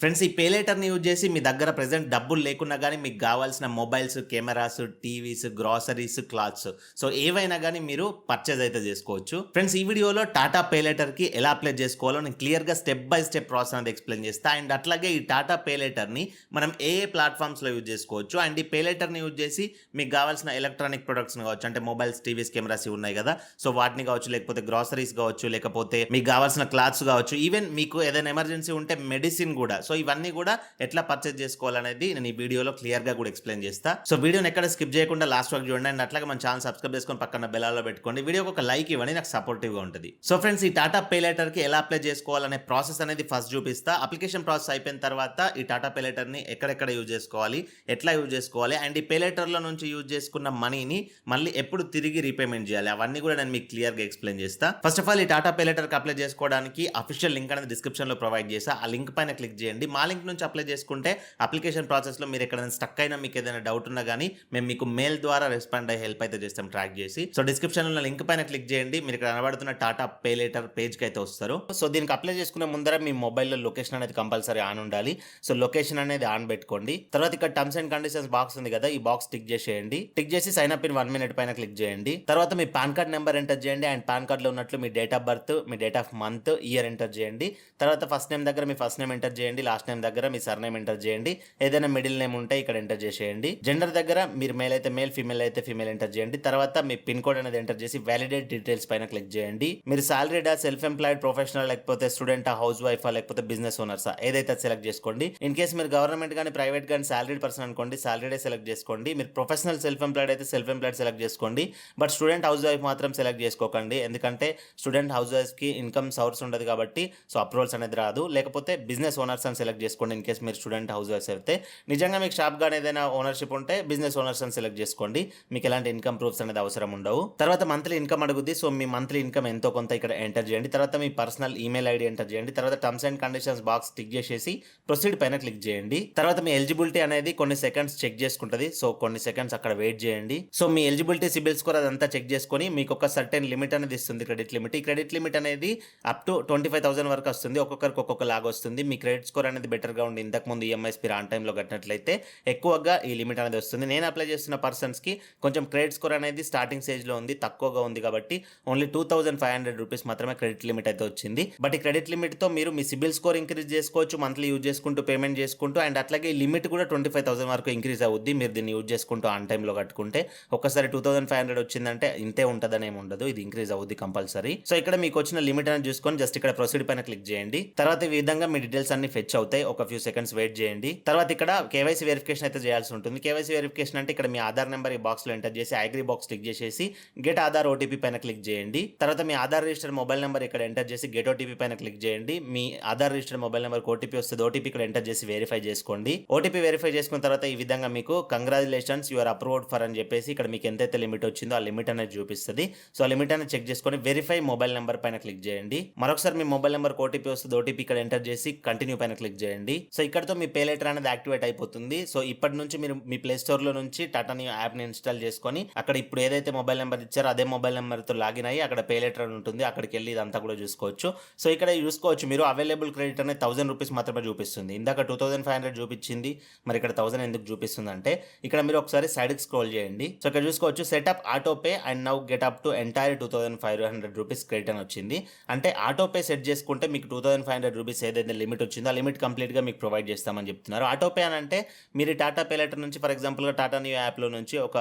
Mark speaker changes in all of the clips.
Speaker 1: Friends ఈ pay లేటర్‌ని use చేసి మీ దగ్గర ప్రెజెంట్ డబ్బులు లేకున్నా గానీ మీకు గావాల్సిన mobiles, cameras, TVs, groceries, clothes so ఏవైనా గానీ మీరు పర్చేజ్ అయితే జేసుకోవచ్చు. ఫ్రెండ్స్ ఈ వీడియోలో టాటా పే లేటర్‌కి ఎలా అప్లై జేసుకోవాలో నేను క్లియర్‌గా స్టెప్ బై స్టెప్ ప్రాసెస్ అనేది ఎక్స్‌ప్లెయిన్ చేస్తా. అండ్ అట్లాగే ఈ టాటా పే లేటర్‌ని మనం ఏ ప్లాట్‌ఫామ్స్‌లో యూజ్ జేసుకోవచ్చు. అండ్ ఈ పే లేటర్‌ని యూజ్ చేసి మీకు గావాల్సిన ఎలక్ట్రానిక్ ప్రొడక్ట్స్‌ని కావచ్చు అంటే మొబైల్స్, టీవీస్, కెమెరాస్ ఇవి ఉన్నాయి గదా! సో వాటిని కావచ్చు, లేకపోతే గ్రోసరీస్ కావచ్చు, లేకపోతే మీకు గావాల్సిన క్లాత్స్ కావచ్చు, ఈవెన్ మీకు ఏదైనా ఎమర్జెన్సీ ఉంటే మెడిసిన్ గూడా సో ఇవన్నీ గూడా ఎట్లా పర్చేజ్ చేసుకోవాలనేది నేను ఈ వీడియోలో క్లియర్‌గా కూడా ఎక్స్‌ప్లెయిన్ చేస్తా. సో వీడియోని ఎక్కడ స్కిప్ చేయకుండా లాస్ట్ వరకు చూడండి. అండ్ అట్లాగే మన ఛానల్ సబ్స్క్రైబ్ చేసుకొని పక్కన బెల్ ఆల్‌లో పెట్టుకోండి. వీడియోకి ఒక లైక్ ఇవ్వండి, నాకు సపోర్టివ్‌గా ఉంటది. సో ఫ్రెండ్స్ ఈ టాటా పే లేటర్‌కి ఎలా అప్లై చేసుకోవాలనే ప్రాసెస్ అనేది ఫస్ట్ చూపిస్తా. అప్లికేషన్ ప్రాసెస్ అయిపోయిన తర్వాత ఈ టాటా పే లేటర్‌ని ఎక్కడెక్కడ యూజ్ చేసుకోవాలి, ఎట్లా యూజ్ చేసుకోవాలి, అండ్ ఈ పే లేటర్‌లో నుంచి యూజ్ చేసుకున్న మనీని మళ్ళీ ఎప్పుడు తిరిగి రీపేమెంట్ చేయాలి అవన్నీ కూడా నేను మీకు క్లియర్‌గా ఎక్స్‌ప్లెయిన్ చేస్తా. ఫస్ట్ ఆఫ్ ఆల్ ఈ టాటా పే లేటర్‌కి అప్లై చేసుకోవడానికి అఫీషియల్ లింక్ అనేది డిస్క్రిప్షన్‌లో ప్రొవైడ్ చేశా. ఆ లింక్ పైన క్లిక్ చేయండి. మా లింక్ నుంచి అప్లై చేసుకుంటే అప్లికేషన్ ప్రాసెస్‌లో మీరు ఎక్కడైనా స్టక్ అయినా మీకు ఏదైనా డౌట్ ఉన్నా గానీ మేము మీకు మెయిల్ ద్వారా రెస్పాండ్ అయ్యి హెల్ప్ అయితే చేస్తాం ట్రాక్ చేసి. సో డిస్క్రిప్షన్‌లో ఉన్న లింక్ పైన క్లిక్ చేయండి. మీరు ఇక్కడ కనబడుతున్న టాటా పే లేటర్ పేజ్‌కి అయితే వస్తారు. సో దీనికి అప్లై చేసుకునే ముందర మీ మొబైల్‌లో లొకేషన్ అనేది కంపల్సరీ ఆన్ ఉండాలి. సో లొకేషన్ అనేది ఆన్ పెట్టుకోండి. తర్వాత ఇక్కడ టర్మ్స్ అండ్ కండిషన్స్ బాక్స్ ఉంది కదా, ఈ బాక్స్ టిక్ చేసేయండి. టిక్ చేసి సైన్ అప్ ఇన్ 1 మినిట్ పైన క్లిక్ చేయండి. తర్వాత మీ పాన్ కార్డ్ నెంబర్ ఎంటర్ చేయండి. అండ్ పాన్ కార్డ్‌లో ఉన్నట్లు మీ డేట్ ఆఫ్ బర్త్, మీ date of month, year enter చేయండి. తర్వాత ఫస్ట్ నేమ్ దగ్గర మీ ఫస్ట్ నేమ్ ఎంటర్ చేయండి. లాస్ట్ నేమ్ దగ్గర మీ సర్ నేమ్ ఎంటర్ చేయండి. ఏదైనా మిడిల్ నేమ్ ఉంటే ఇక్కడ ఎంటర్ చేసేయండి. జెండర్ దగ్గర మీరు మేల్ అయితే మేల్, ఫీమేల్ అయితే ఫీమేల్ ఎంటర్ చేయండి. తర్వాత మీ పిన్ కోడ్ అనేది ఎంటర్ చేసి వ్యాలిడేట్ డీటెయిల్స్ పైన క్లిక్ చేయండి. మీరు సాలరీడా, సెల్ఫ్ ఎంప్లాయిడ్, ప్రొఫెషనల్, లేకపోతే స్టూడెంటా, హౌస్ వైఫా, లేకపోతే బిజినెస్ ఓనర్సా ఏదైతే సెలెక్ట్ చేసుకోండి. ఇన్ కేసు మీరు గవర్నమెంట్ కానీ ప్రైవేట్ కానీ సాలరీడ్ పర్సన్ అనుకోండి, సాలరీడే సెలెక్ట్ చేసుకోండి. మీరు ప్రొఫెషనల్ సెల్ఫ్ ఎంప్లాయిడ్ అయితే సెల్ఫ్ ఎంప్లాయిడ్ సెలెక్ట్ చేసుకోండి. బట్ స్టూడెంట్ హౌస్ వైఫ్ మాత్రం సెలెక్ట్ చేసుకోకండి. ఎందుకంటే స్టూడెంట్ హౌస్ వైఫ్కి ఇన్కమ్ సోర్స్ ఉండదు కాబట్టి సో అప్రూవల్స్ అనేది రాదు. లేకపోతే బిజినెస్ ఓనర్స్ అని సెలెక్ట్ చేసుకోండి ఇన్ కేసు మీరు స్టూడెంట్ హౌస్ వైఫ్ అయితే. నిజంగా మీకు షాప్ గానీ ఏదైనా ఓనర్షిప్ ఉంటే బిజినెస్ ఓనర్స్ అని సెలెక్ట్ చేసుకోండి. మీకు ఎలాంటి ఇన్కమ్ ప్రూఫ్స్ అనేది అవసరం ఉండవు. తర్వాత మంత్లీ ఇన్కమ్ అడుగుద్ది. సో మీ మంత్లీ ఇన్కమ్ ఎంతో కొంత ఇక్కడ ఎంటర్ చేయండి. తర్వాత మీ పర్సనల్ ఈమెయిల్ ఐడి ఎంటర్ చేయండి. తర్వాత terms and conditions box tick చేసేసి ప్రొసీడ్ పైన క్లిక్ చేయండి. తర్వాత మీ ఎలిజిబిలిటీ అనేది కొన్ని సెకండ్స్ చెక్ చేసుకుంటది. సో కొన్ని సెకండ్స్ అక్కడ వెయిట్ చేయండి. సో మీ ఎలిజిబిలిటీ, సిబిల్ స్కోర్ అదంతా చెక్ చేసుకొని మీకు ఒక సర్టెన్ లిమిట్ అనేది ఇస్తుంది, క్రెడిట్ లిమిట్. ఈ క్రెడిట్ లిమిట్ అనేది అప్ టు 25,000 వరకు వస్తుంది. ఒక్కొక్కరికి ఒక్కొక్క లాగా వస్తుంది. మీ క్రెడిట్ స్కోర్ అనేది బెటర్గా ఉండి ఇంతకు ముందు ఈఎంఐస్ మీరు ఆన్ టైంలో కట్టినట్లయితే ఎక్కువగా ఈ లిమిట్ అనేది వస్తుంది. నేను అప్లై చేస్తున్న పర్సన్స్కి కొంచెం క్రెడిట్ స్కోర్ అనేది స్టార్టింగ్ స్టేజ్లో ఉంది, తక్కువగా ఉంది కాబట్టి ఓన్లీ 2,500 రూపీస్ మాత్రమే క్రెడిట్ లిమిట్ అయితే వచ్చింది. బట్ ఈ క్రెడిట్ లిమిట్తో మీరు మీ సిబిల్ స్కోర్ ఇంక్రీజ్ చేసుకోవచ్చు, మంత్లీ యూజ్ చేసుకుంటూ పేమెంట్ చేసుకుంటూ. అండ్ అట్లాగే ఈ లిమిట్ కూడా 25,000 వరకు ఇంక్రీజ్ అవుద్ది మీరు దీన్ని యూజ్ చేసుకుంటూ ఆన్ టైంలో కట్టుకుంటే. ఒక్కసారి 2,500 వచ్చిందంటే ఇంతే ఉంటుందని ఏమి ఉండదు, ఇది ఇంక్రీజ్ అవుద్ది కంపల్సరీ. సో ఇక్కడ మీకు వచ్చిన లిమిట్ అనేది చూసుకొని జస్ట్ ఇక్కడ ప్రొసీడ్ పైన క్లిక్ చేయండి. తర్వాత ఈ విధంగా మీ డీటెయిల్స్ అన్ని ఫెచ్ అవుతాయి. ఒక ఫ్యూ సెకండ్స్ వెయిట్ చేయండి. తర్వాత ఇక్కడ కేవైసీ వెరిఫికేషన్ అయితే చేయాల్సి ఉంటుంది. కేవైసీ వెరిఫికేషన్ అంటే ఇక్కడ మీ ఆధార్ నెంబర్ ఈ బాక్స్లో ఎంటర్ చేసి అగ్రీ బాక్స్ క్లిక్ చేసేసి గెట్ ఆధార్ ఓటీపీ పైన క్లిక్ చేయండి. తర్వాత మీ ఆధార్ రిజిస్టర్ మొబైల్ నెంబర్ ఇక్కడ ఎంటర్ చేసి గెట్ ఓటీపీ పైన క్లిక్ చేయండి. మీ Aadhaar register mobile number OTP వస్తుంది, ఓటీపీ ఇక్కడ ఎంటర్ చేసి వెరిఫై చేసుకోండి. ఓటీపీ వెరిఫై చేసుకున్న తర్వాత ఈ విధంగా మీకు కంగ్రాచులేషన్స్ యువర్ అప్రూవ్డ్ ఫర్ అని చెప్పేసి ఇక్కడ మీకు ఎంతైతే లిమిట్ వచ్చిందో ఆ లిమిట్ అనేది చూపిస్తుంది. సో ఆ లిమిట్ అనేది చెక్ చేసుకొని వెరిఫై మొబైల్ నెంబర్ పైన క్లిక్ చేయండి. మరొకసారి మీ మొబైల్ నెంబర్ ఓటీపీ వస్తుంది, ఓటీపీ ఇక్కడ ఎంటర్ చేసి కంటిన్యూ పైన క్లిక్ చేయండి. సో ఇక్కడతో మీ పే లేటర్ అనేది యాక్టివేట్ అయిపోతుంది. సో ఇప్పటి నుంచి మీరు మీ ప్లే స్టోర్ లో నుంచి టాటా న్యూ యాప్ ని ఇన్స్టాల్ చేసుకొని అక్కడ ఇప్పుడు ఏదైతే మొబైల్ నెంబర్ ఇచ్చారో అదే మొబైల్ నెంబర్ తో లాగిన్ అయ్యి అక్కడ పే లేటర్ అని ఉంటుంది, అక్కడికి వెళ్ళి ఇదంతా కూడా చూసుకోవచ్చు. సో ఇక్కడ చూసుకోవచ్చు మీరు అవైలబుల్ క్రెడిట్ అనేది 1000 రూపీస్ మాత్రమే చూపిస్తుంది. ఇందాక 2,500 చూపించింది, మరి ఇక్కడ 1000 ఎందుకు చూపిస్తుంది అంటే ఇక్కడ మీరు ఒకసారి సైడ్ కి స్క్రోల్ చేయండి. సో ఇక్కడ చూసుకోవచ్చు setup auto pay and now get up to entire 2,500 rupees credit అని వచ్చింది. అంటే ఆటో పే సెట్ చేసుకుంటే మీకు 2,500 రూపీస్ ఏదైతే లిమిట్ వచ్చిందో ఆ లిమిట్ కంప్లీట్ గా మీకు ప్రొవైడ్ చేస్తామని చెప్తున్నారు. ఆటో పే అని అంటే మీరు టాటా పే లెటర్ నుంచి ఫర్ ఎగ్జాంపుల్గా టాటా న్యూ యాప్లో నుంచి ఒక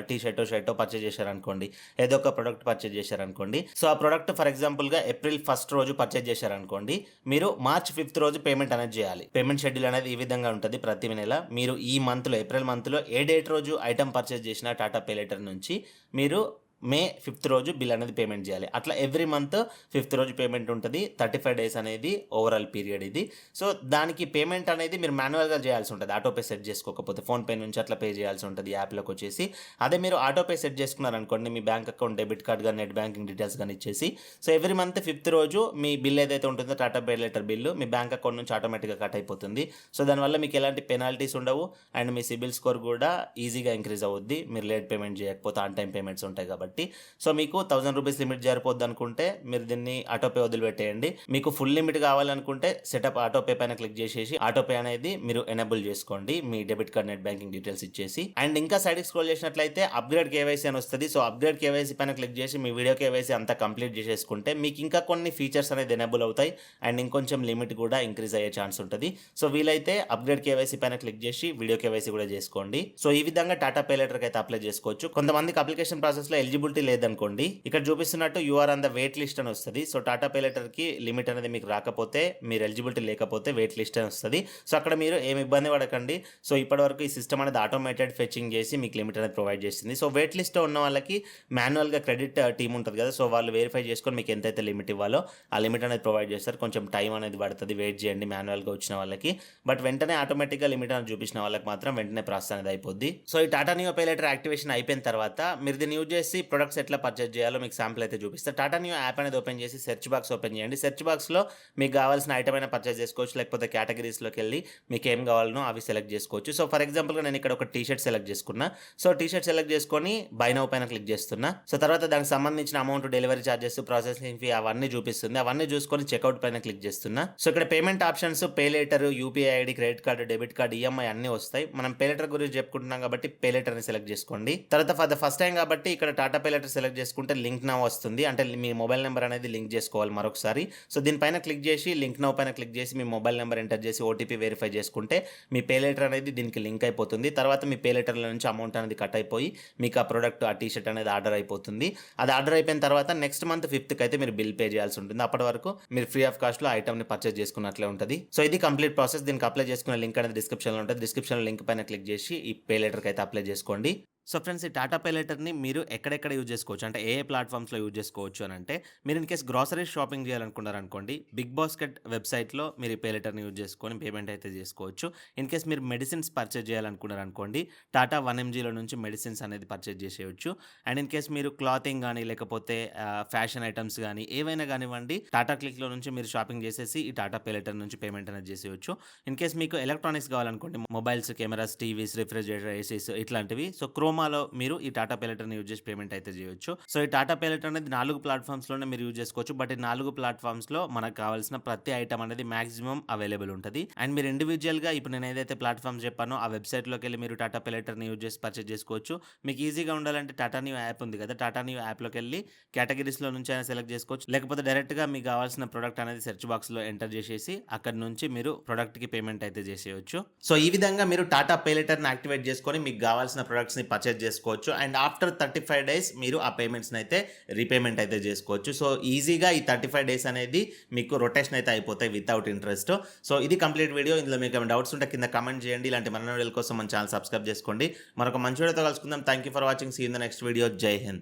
Speaker 1: టీ షర్టో పర్చేజ్ చేశారనుకోండి, ఏదో ఒక ప్రొడక్ట్ పర్చేజ్ చేశారనుకోండి. సో ఆ ప్రొడక్ట్ ఫర్ ఎగ్జాంపుల్గా ఏప్రిల్ 1 రోజు పర్చేజ్ చేశారనుకోండి, మీరు మార్చ్ 5 రోజు పేమెంట్ అనేది చేయాలి. పేమెంట్ షెడ్యూల్ అనేది ఈ విధంగా ఉంటుంది ప్రతి నెల. మీరు ఈ మంత్లో ఏప్రిల్ మంత్లో ఏ డేట్ రోజు ఐటమ్ పర్చేజ్ చేసిన టాటా పే లెటర్ నుంచి మీరు మే 5 రోజు బిల్ అనేది పేమెంట్ చేయాలి. అట్లా ఎవ్రీ మంత్ 5 రోజు పేమెంట్ ఉంటుంది. 35 డేస్ అనేది ఓవరాల్ పీరియడ్ ఇది. సో దానికి పేమెంట్ అనేది మీరు మాన్యువల్గా చేయాల్సి ఉంటుంది, ఆటోపే సెట్ చేసుకోకపోతే ఫోన్పే నుంచి అట్లా పే చేయాల్సి ఉంటుంది యాప్లోకి వచ్చేసి. అదే మీరు ఆటోపే సెట్ చేసుకున్నారనుకోండి, మీ బ్యాంక్ అకౌంట్ డెబిట్ కార్డ్ కానీ నెట్ బ్యాంకింగ్ డీటెయిల్స్ కానీ ఇచ్చేసి సో ఎవ్రీ మంత్ 5 రోజు మీ బిల్ ఏదైతే ఉంటుందో టాటా పే లెటర్ బిల్లు మీ బ్యాంక్ అకౌంట్ నుంచి ఆటోమేటిక్గా కట్ అయిపోతుంది. సో దానివల్ల మీకు ఎలాంటి పెనాల్టీస్ ఉండవు అండ్ మీ సిబిల్ స్కోర్ కూడా ఈజీగా ఇంక్రీజ్ అవుద్ది మీరు లేట్ పేమెంట్ చేయకపోతే ఆన్ టైం పేమెంట్స్ ఉంటాయి కాబట్టి. కాబట్టి సో మీకు 1000 రూపీస్ లిమిట్ సరిపోద్ది అనుకుంటే మీరు దీన్ని ఆటోపే వదిలిపెట్టేయండి. మీకు ఫుల్ లిమిట్ కావాలనుకుంటే సెటప్ ఆటోపే పైన క్లిక్ చేసేసి ఆటోపే అనేది మీరు ఎనేబుల్ చేసుకోండి మీ debit card net banking details ఇచ్చేసి. అండ్ ఇంకా సైడ్కి స్క్రోల్ చేసినట్లయితే అప్గ్రేడ్ కేవైసీ అని వస్తుంది. సో అప్గ్రేడ్ కేవైసీ పైన క్లిక్ చేసి మీ వీడియో కేవైసీ అంతా కంప్లీట్ చేసేసుకుంటే మీకు ఇంకా కొన్ని ఫీచర్స్ అనేది ఎనేబుల్ అవుతాయి అండ్ ఇంకొంచెం లిమిట్ కూడా ఇంక్రీజ్ అయ్యే ఛాన్స్ ఉంటుంది. సో వీలైతే అప్గ్రేడ్ కేవైసీ పైన క్లిక్ చేసి వీడియో కేవైసీ కూడా చేసుకోండి. సో ఈ విధంగా టాటా పే లెటర్కి అయితే అప్లై చేసుకోవచ్చు. కొంతమందికి అప్లికేషన్ ప్రాసెస్ లో ఎలిజిబిలిటీ లేదనుకోండి, ఇక్కడ చూపిస్తున్నట్టు you are on the wait list అని వస్తుంది. సో టాటా పే లెటర్ కి లిమిట్ అనేది మీకు రాకపోతే, మీరు ఎలిజిబిలిటీ లేకపోతే వెయిట్ లిస్ట్ అని వస్తుంది. సో అక్కడ మీరు ఏమి ఇబ్బంది పడకండి. సో ఇప్పటివరకు ఈ సిస్టమ్ అనేది ఆటోమేటెడ్ ఫెచింగ్ చేసి మీకు లిమిట్ అనేది ప్రొవైడ్ చేస్తుంది. సో వెయిట్ లిస్ట్ ఉన్న వాళ్ళకి మాన్యువల్గా క్రెడిట్ టీమ్ ఉంటుంది కదా, సో వాళ్ళు వెరిఫై చేసుకొని మీకు ఎంతైతే లిమిట్ ఇవ్వాలో ఆ లిమిట్ అనేది ప్రొవైడ్ చేస్తారు. కొంచెం టైం అనేది పడుతుంది, వెయిట్ చేయండి మాన్యువల్గా వచ్చిన వాళ్ళకి. బట్ వెంటనే ఆటోమేటిక్గా లిమిట్ అనేది చూపించిన వాళ్ళకి మాత్రం వెంటనే ప్రాసెస్ అనేది అయిపోద్ది. సో ఈ Tata neo pay letter activation అయిపోయిన తర్వాత మీరు దీన్ని యూజ్ చేసి ప్రొడక్ట్స్ ఎట్లా పర్చేజ్ చేయాలో మీకు శాంపుల్ అయితే చూపిస్తారు. టాటా నియో యాప్ అనేది ఓపెన్ చేసి సెర్చ్ బాక్స్ ఓపెన్ చేయండి. సెర్చ్ బాక్స్లో మీకు కావాల్సిన ఐటమ్ అయినా పర్చేజ్ చేసుకోవచ్చు, లేకపోతే కేటగిరీస్లోకి వెళ్ళి మీకు ఏం కావాలనో అవి సెలెక్ట్ చేసుకోవచ్చు. సో ఫర్ ఎగ్జాంపుల్గా నేను ఇక్కడ ఒక టీ షర్ట్ సెలెక్ట్ చేసుకున్నా. సో టీ షర్ట్ సెలెక్ట్ చేసుకొని బై నౌ పైన క్లిక్ చేస్తున్నా. సో తర్వాత దానికి సంబంధించిన amount, delivery charges, processing fee అవన్నీ చూపిస్తుంది. అవన్నీ చూసుకొని చెక్అవుట్ పైన క్లిక్ చేస్తున్నా. సో ఇక్కడ payment options pay letter, UPI ID, credit card, debit card, EMI అన్ని వస్తాయి. మనం పే లెటర్ గురించి చెప్పుకుంటున్నాం కాబట్టి పే లెటర్ ని సెలెక్ట్ చేసుకోండి. తర్వాత ఫర్ ద ఫస్ట్ టైం కాబట్టి ఇక్కడ టాటా పే లెటర్ సెలెక్ట్ చేసుకుంటే లింక్ నౌ వస్తుంది. అంటే మీ మొబైల్ నెంబర్ అనేది లింక్ చేసుకోవాలి మరొకసారి. సో దీనిపైన క్లిక్ చేసి లింక్ నౌ పైన క్లిక్ చేసి మీ మొబైల్ నెంబర్ ఎంటర్ చేసి ఓటీపీ వెరిఫై చేసుకుంటే మీ పే లెటర్ అనేది దీనికి లింక్ అయిపోతుంది. తర్వాత మీ పే లెటర్ల నుంచి అమౌంట్ అనేది కట్ అయిపోయి మీకు ఆ ప్రోడక్ట్, ఆ టీ షర్ట్ అనేది ఆర్డర్ అయిపోతుంది. అది ఆర్డర్ అయిపోయిన తర్వాత నెక్స్ట్ మంత్ 5th అయితే మీరు బిల్ పే చేయాల్సి ఉంటుంది. అప్పటి వరకు మీరు ఫ్రీ ఆఫ్ కాస్ట్ లో ఐటమ్ ని పర్చేజ్ చేసుకున్నట్లే ఉంటుంది. సో ఇది కంప్లీట్ ప్రాసెస్. దీనికి అప్లై చేసుకున్న లింక్ అనేది డిస్క్రిప్షన్ లో ఉంటుంది. డిస్క్రిప్షన్ లింక్ పైన క్లిక్ చేసి ఈ పే లెటర్ కి అయితే అప్లై చేసుకోండి. సో ఫ్రెండ్స్, ఈ టాటా పే లెటర్ని మీరు ఎక్కడెక్కడ యూజ్ చేసుకోవచ్చు అంటే ఏ ప్లాట్ఫామ్స్లో యూజ్ చేసుకోవచ్చు అని అంటే, మీరు ఇన్ కేస్ గ్రాసరీస్ షాపింగ్ చేయాలనుకున్నారనుకోండి, బిగ్ బాస్కెట్ వెబ్సైట్లో మీరు ఈ పే లెటర్ని యూజ్ చేసుకొని పేమెంట్ అయితే చేసుకోవచ్చు. ఇన్ కేస్ మీరు మెడిసిన్స్ పర్చేజ్ చేయాలనుకున్నారనుకోండి, టాటా 1mgలో నుంచి మెడిసిన్స్ అనేది పర్చేజ్ చేసేయచ్చు. అండ్ ఇన్ కేస్ మీరు క్లాతింగ్ కానీ లేకపోతే ఫ్యాషన్ ఐటమ్స్ కానీ ఏవైనా కానివ్వండి, టాటా క్లిక్లో నుంచి మీరు షాపింగ్ చేసేసి ఈ టాటా పే లెటర్ నుంచి పేమెంట్ అనేది చేసేయచ్చు. ఇన్ కేస్ మీకు ఎలక్ట్రానిక్స్ కావాలనుకోండి, mobiles, cameras, TVs, refrigerator, ACs ఇట్లాంటివి, సో క్రోమాలో మీరు ఈ టాటా పే లెటర్ని యూజ్ చేసి పేమెంట్ అయితే చేయొచ్చు. సో ఈ టాటా పే లెటర్ అనేది 4 ప్లాట్ఫామ్స్లోనే మీరు యూజ్ చేసుకోవచ్చు. బట్ ఈ 4 ప్లాట్ఫామ్స్లో మనకు కావాల్సిన ప్రతి ఐటమ్ అనేది మాక్సిమం అవైలబుల్ ఉంటుంది. అండ్ మీరు ఇండివిజువల్గా ఇప్పుడు నేను ఏదైతే ప్లాట్ఫామ్స్ చెప్పానో ఆ వెబ్సైట్లోకి వెళ్ళి మీరు టాటా పే లెటర్ని యూజ్ చేసి పర్చేజ్ చేసుకోవచ్చు. మీకు ఈజీగా ఉండాలంటే టాటా న్యూ యాప్ ఉంది కదా, టాటా న్యూ యాప్లోకి వెళ్ళి కేటగిరీస్లో నుంచి అయినా సెలెక్ట్ చేసుకోవచ్చు, లేకపోతే డైరెక్ట్గా మీకు కావాల్సిన ప్రోడక్ట్ అనేది సెర్చ్ బాక్స్లో ఎంటర్ చేసేసి అక్కడ నుంచి మీరు ప్రోడక్ట్కి పేమెంట్ అయితే చేసేయచ్చు. సో ఈ విధంగా మీరు టాటా పే లెటర్ని యాక్టివేట్ చేసుకొని మీకు కావాల్సిన ప్రొడక్ట్స్ని పర్చేజ్ చేసుకోవచ్చు. అండ్ ఆఫ్టర్ 35 days మీరు ఆ పేమెంట్స్ని అయితే రీపేమెంట్ అయితే చేసుకోవచ్చు. సో ఈజీగా ఈ 35 days అనేది మీకు రొటేషన్ అయితే అయిపోతాయి వితౌట్ ఇంట్రెస్ట్. సో ఇది కంప్లీట్ వీడియో. ఇందులో మీకు ఏమైనా డౌట్స్ ఉంటే కింద కామెంట్ చేయండి. ఇలాంటి మరిన్ని వీడియోల కోసం మన ఛానల్ సబ్స్క్రైబ్ చేసుకోండి. మరొక మంచి వీడియోతో కలుసుకుందాం. Thank you for watching. See in the next video. జై హింద్.